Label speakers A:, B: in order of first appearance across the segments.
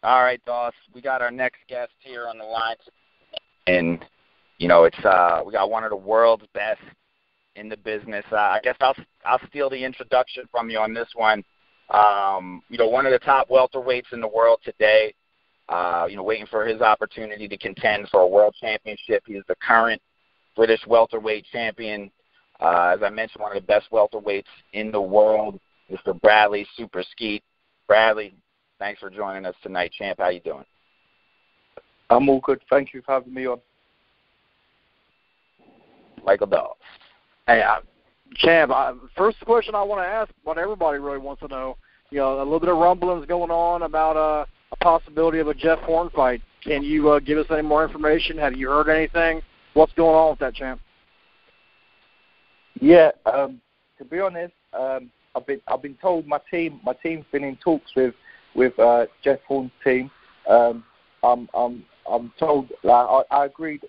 A: All right, Doss. We got our next guest here on the line, and you know it's we got one of the world's best in the business. I guess I'll steal the introduction from you on this one. You know, one of the top welterweights in the world today. You know, waiting for his opportunity to contend for a world championship. He is the current British welterweight champion. As I mentioned, one of the best welterweights in the world, Mr. Bradley Super Skeete. Bradley, thanks for joining us tonight, champ. How you doing?
B: I'm all good. Thank you for having me on.
A: Michael Dawes.
C: Hey, champ, first question I want to ask, what everybody really wants to know, you know, a little bit of rumblings going on about a possibility of a Jeff Horn fight. Can you give us any more information? Have you heard anything? What's going on with that, champ?
B: Yeah, to be honest, I've been told my team's been in talks with Jeff Horn's team. I'm told, like, I agreed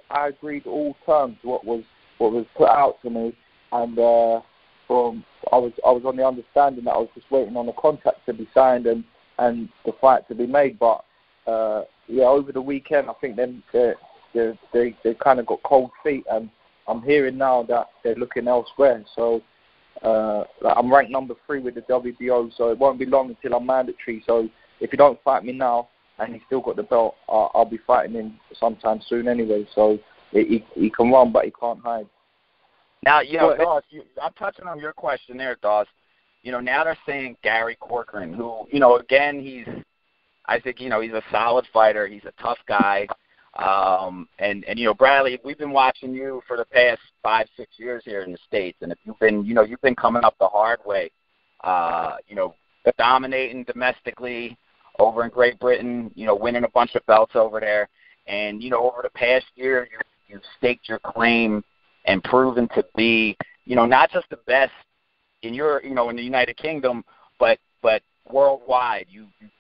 B: all terms what was put out to me, and I was on the understanding that I was just waiting on the contract to be signed and the fight to be made. But yeah, over the weekend, I think they kind of got cold feet, and I'm hearing now that they're looking elsewhere. So I'm ranked number 3 with the WBO, so it won't be long until I'm mandatory. So if you don't fight me now and he's still got the belt, I'll be fighting him sometime soon anyway. So he can run, but he can't hide.
A: Now, you know, Dawes, I'm touching on your question there, Dawes. You know, now they're saying Gary Corcoran, who, you know, again, I think, you know, he's a solid fighter. He's a tough guy. And you know, Bradley, we've been watching you for the past 5-6 years here in the States, and if you've been coming up the hard way, you know, dominating domestically over in Great Britain, you know, winning a bunch of belts over there, and you know, over the past year, you've staked your claim and proven to be, you know, not just the best in your, you know, in the United Kingdom, but worldwide.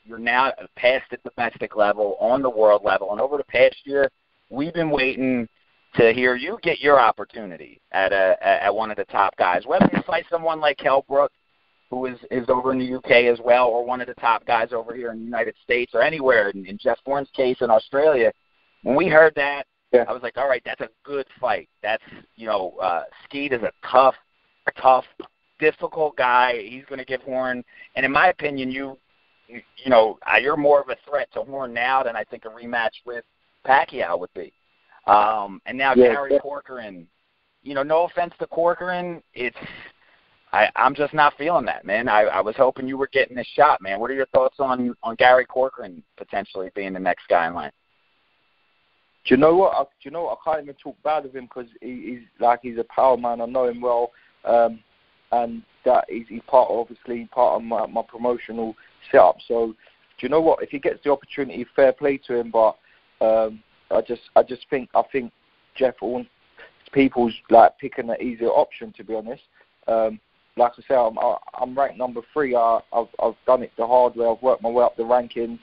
A: You're now past the domestic level, on the world level, and over the past year, we've been waiting to hear you get your opportunity at one of the top guys, whether you fight someone like Hellbrook, who is over in the UK as well, or one of the top guys over here in the United States or anywhere. In Jeff Horn's case in Australia, when we heard that, I was like, all right, that's a good fight. That's, you know, Skeete is a tough, difficult guy. He's going to give Horn, and in my opinion, you know, you're more of a threat to Horn now than I think a rematch with Pacquiao would be. And now Gary Corcoran, you know, no offense to Corcoran, I'm just not feeling that, man. I was hoping you were getting this shot, man. What are your thoughts on Gary Corcoran potentially being the next guy in line?
B: Do you know what? I can't even talk bad of him because he's a power man. I know him well, and that he's part of my promotional setup. So, do you know what? If he gets the opportunity, fair play to him. But I think Jeff Horn, people's like picking an easier option, to be honest. Like I say, I'm ranked number 3. I've done it the hard way. I've worked my way up the rankings.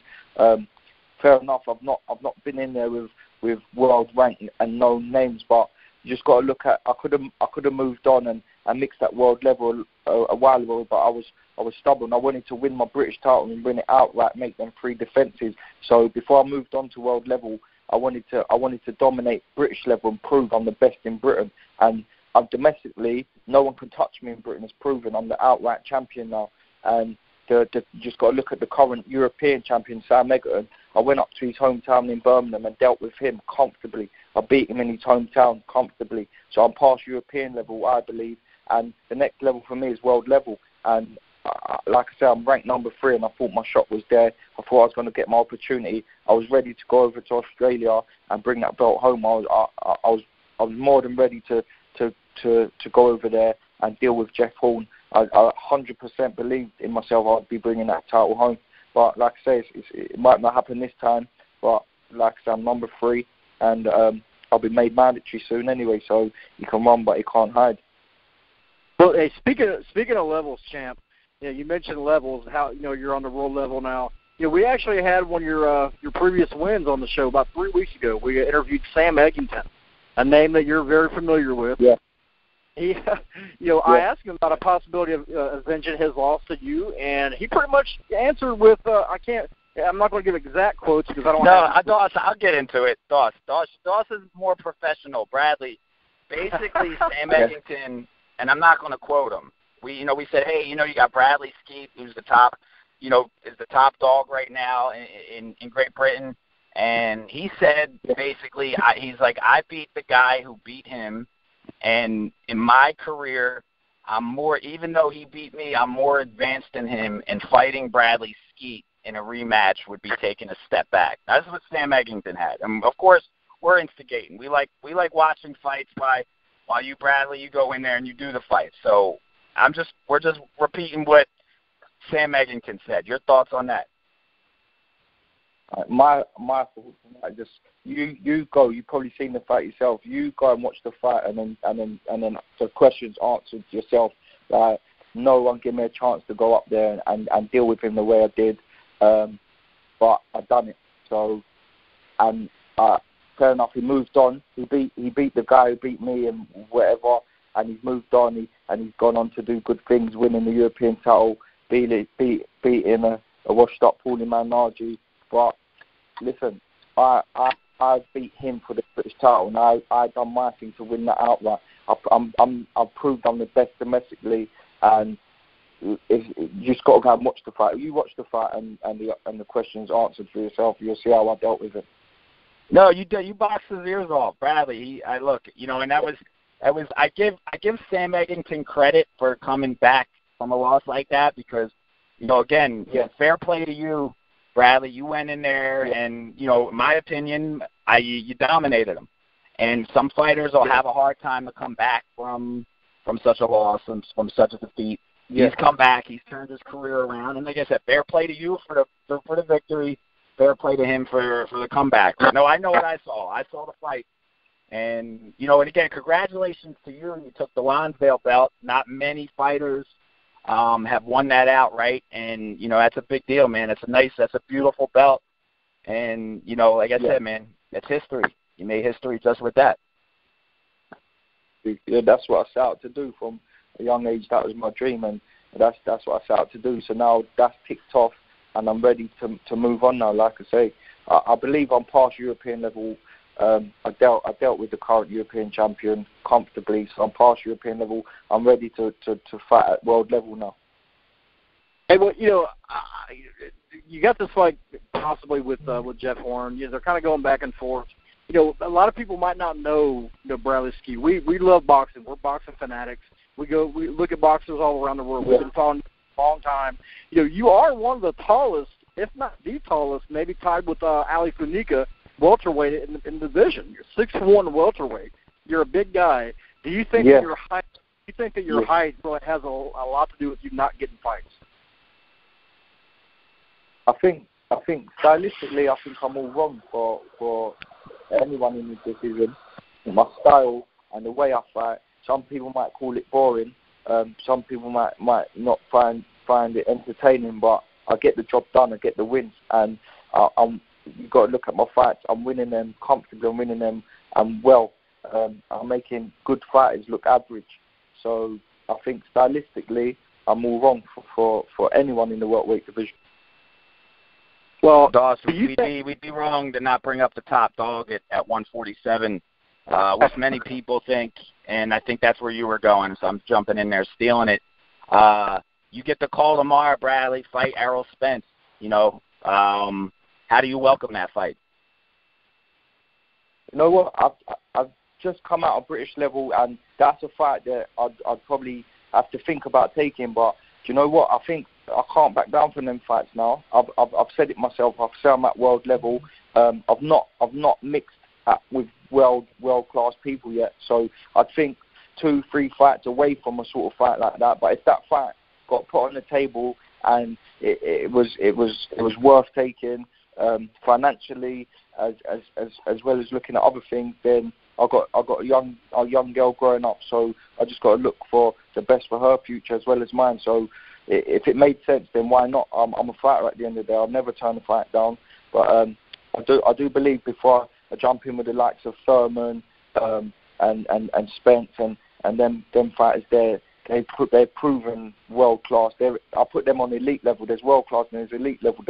B: Fair enough. I've not been in there with world rank and known names, but you just got to look at. I could have moved on and mixed that world level a while ago, but I was stubborn. I wanted to win my British title and win it outright, make them 3 defences. So before I moved on to world level, I wanted to dominate British level and prove I'm the best in Britain. And I'm domestically, no one can touch me in Britain. It's proven I'm the outright champion now. And you just got to look at the current European champion, Sam Eggington. I went up to his hometown in Birmingham and dealt with him comfortably. I beat him in his hometown comfortably. So I'm past European level, I believe. And the next level for me is world level. And like I said, I'm ranked number 3, and I thought my shot was there. I thought I was going to get my opportunity. I was ready to go over to Australia and bring that belt home. I was more than ready to go over there and deal with Jeff Horn. I 100% believed in myself I'd be bringing that title home. But like I say, it might not happen this time. But like I say, I'm number 3, and I'll be made mandatory soon anyway. So he can run, but he can't hide.
C: Well, hey, speaking of levels, champ, you know, you mentioned levels. How, you know, you're on the world level now. You know, we actually had one of your previous wins on the show about 3 weeks ago. We interviewed Sam Eggington, a name that you're very familiar with.
B: Yeah.
C: He, you know, I asked him about a possibility of avenging his loss to you, and he pretty much answered with, I can't I'm not going to give exact quotes because I don't
A: have... No, I'll get into it. Doss is more professional. Bradley, basically Sam Eggington, and I'm not going to quote him. We said, hey, you got Bradley Skeete, who's the top, is the top dog right now in Great Britain. And he said, basically, he's like, I beat the guy who beat him. And in my career, I'm more, even though he beat me, I'm more advanced than him. And fighting Bradley Skeete in a rematch would be taking a step back. That's what Sam Eggington had. And of course, we're instigating. We like watching fights while you, Bradley, you go in there and you do the fight. So we're just repeating what Sam Eggington said. Your thoughts on that?
B: My thoughts on that, just you go. You've probably seen the fight yourself. You go and watch the fight, and then the questions answered yourself. Like, no one gave me a chance to go up there and deal with him the way I did, but I done it. So, and fair enough. He moved on. He beat the guy who beat me and whatever, and he's moved on. And he's gone on to do good things, winning the European title, beating a washed-up Paulie Malignaggi. But listen, I beat him for the British title, and I done my thing to win that outright. I've proved I'm the best domestically, and you just got to go and watch the fight. You watch the fight, and the questions answered for yourself. You'll see how I dealt with it.
A: No, you did. You boxed his ears off, Bradley. And that was I give Sam Eggington credit for coming back from a loss like that because, again, fair play to you, Bradley. You went in there and, in my opinion, you dominated him. And some fighters will have a hard time to come back from such a loss and from such a defeat. Yeah. He's come back. He's turned his career around. And like I said, fair play to you for the victory. Fair play to him for the comeback. No, I know what I saw. I saw the fight. And, and again, congratulations to you. You took the Lonsdale belt. Not many fighters have won that outright. And, that's a big deal, man. That's a beautiful belt. And, like I said, man, it's history. You made history just with that.
B: Yeah, that's what I set out to do from a young age. That was my dream, and that's what I set out to do. So now that's ticked off, and I'm ready to move on now. Like I say, I believe I'm past European level. I dealt with the current European champion comfortably, so I'm past European level. I'm ready to fight at world level now.
C: Hey, well, you got this fight possibly with Jeff Horn. They're kind of going back and forth. A lot of people might not know Bradley Skeete. We love boxing. We're boxing fanatics. We look at boxers all around the world. We've been following for a long time. You are one of the tallest, if not the tallest, maybe tied with Ali Funica, welterweight in the division. You're 6'1" welterweight. You're a big guy. Do you think that your height? Do you think that your height really has a lot to do with you not getting fights?
B: I think stylistically, I'm all wrong for anyone in this decision. My style and the way I fight. Some people might call it boring. Some people might not find it entertaining, but I get the job done. I get the wins, and you've got to look at my fights. I'm winning them comfortably. I'm winning them well. I'm making good fighters look average. So I think stylistically, I'm all wrong for anyone in the welterweight division.
A: Well, Doss, we'd be wrong to not bring up the top dog at 147, which many people think, and I think that's where you were going, so I'm jumping in there, stealing it. You get the call tomorrow, Bradley, fight Errol Spence. How do you welcome that fight?
B: You know what? I've just come out of British level, and that's a fight that I'd probably have to think about taking. But do you know what? I think I can't back down from them fights now. I've said it myself. I've said I'm at world level. I've not mixed with world class people yet. So I think 2-3 fights away from a sort of fight like that. But if that fight got put on the table and it was worth taking financially as well as looking at other things, then I got a young girl growing up, so I just got to look for the best for her future as well as mine. So if it made sense, then why not? I'm a fighter at the end of the day. I'll never turn the fight down. But I do believe before I jump in with the likes of Thurman and Spence and them fighters there they're proven world class. I put them on elite level. There's world class and there's elite level.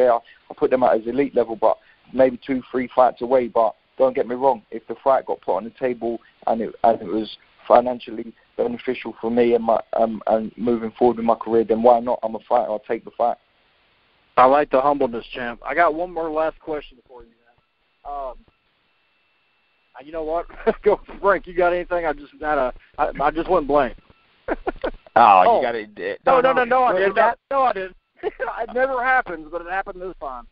B: I put them out as elite level, but maybe 2-3 fights away. But don't get me wrong. If the fight got put on the table and it was financially beneficial for me and my and moving forward in my career, then why not? I'm a fighter. I'll take the fight.
C: I like the humbleness, champ. I got one more last question for you, man. You know what? Go, Frank. You got anything? I just went blank.
A: You got it.
C: No, I didn't. No, I didn't. It never happens, but it happened this time.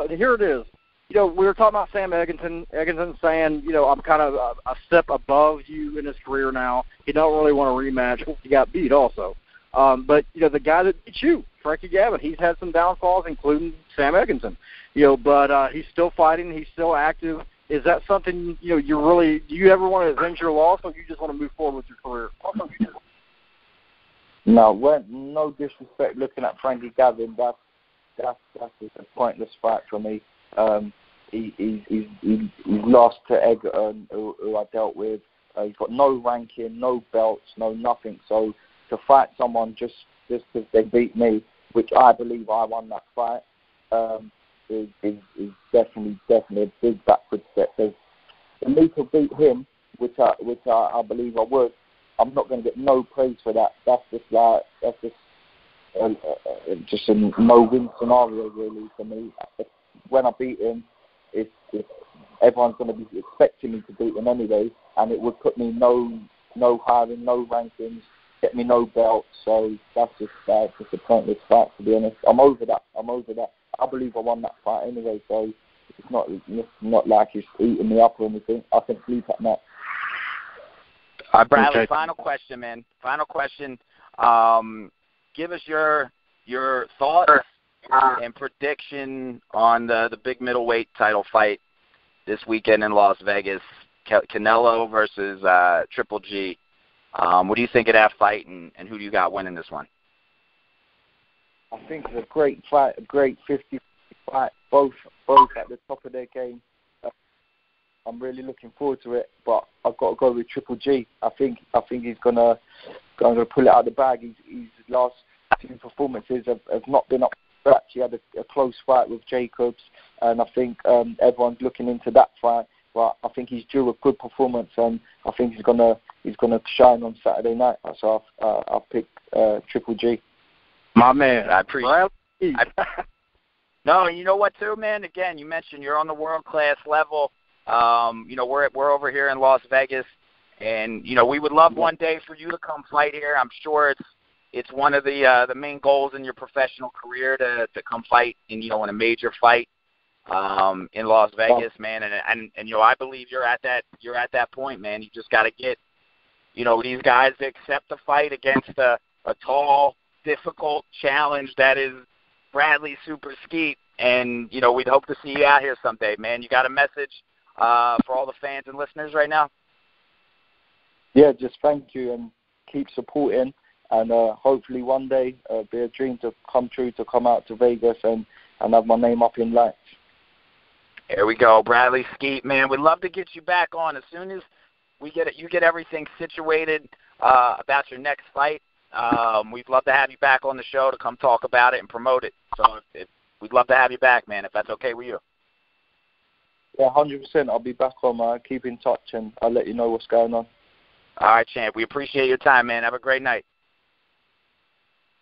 C: Here it is. We were talking about Sam Eggington. Eggington saying, I'm kind of a step above you in his career now. He don't really want to rematch. He got beat also. But, the guy that beat you, Frankie Gavin, he's had some downfalls, including Sam Eggington. But he's still fighting. He's still active. Is that something, do you ever want to avenge your loss, or you just want to move forward with your career?
B: No disrespect looking at Frankie Gavin. That's just a pointless fight for me. He's lost to Eggington, who I dealt with. He's got no ranking, no belts, no nothing. So to fight someone just because they beat me, which I believe I won that fight, is definitely a big backward step. For me to beat him, which I believe I would, I'm not going to get no praise for that. That's just a no-win scenario really for me. When I beat him, everyone's going to be expecting me to beat him anyway, and it would put me no hiring, no rankings, get me no belts. So that's just a pointless fight, to be honest. I'm over that. I believe I won that fight anyway, so it's not like it's eating me up or anything. I can sleep at night.
A: All right, Bradley, okay. Final question, man. Final question. Give us your thoughts and prediction on the big middleweight title fight this weekend in Las Vegas, Canelo versus Triple G. What do you think of that fight, and who do you got winning this one?
B: I think it's a great fight, a great 50 fight, both at the top of their game. I'm really looking forward to it, but I've got to go with Triple G. I think he's gonna pull it out of the bag. His last two performances have not been up to scratch. He had a close fight with Jacobs, and I think everyone's looking into that fight. But I think he's due a good performance, and I think he's gonna shine on Saturday night. So I'll pick Triple G.
C: My man,
A: I appreciate it. No, you know what, too, man? Again, you mentioned you're on the world-class level. We're over here in Las Vegas, and, we would love one day for you to come fight here. I'm sure it's one of the main goals in your professional career to come fight in a major fight in Las Vegas, man. And I believe you're at that point, man. You just got to get, these guys to accept the fight against a tall, difficult challenge that is Bradley Super Skeete, and we'd hope to see you out here someday, man. You got a message for all the fans and listeners right now?
B: Yeah, just thank you and keep supporting, and hopefully one day be a dream to come true to come out to Vegas and have my name up in lights.
A: There we go, Bradley Skeete, man. We'd love to get you back on as soon as you get everything situated about your next fight. We'd love to have you back on the show to come talk about it and promote it. So we'd love to have you back, man, if that's okay with you.
B: Yeah, 100%. I'll be back on. Keep in touch, and I'll let you know what's going on.
A: All right, champ. We appreciate your time, man. Have a great night.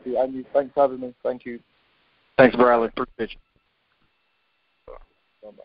B: Yeah, and thanks for having me. Thank you.
C: Thanks, Bradley. Appreciate you.
B: Bye-bye.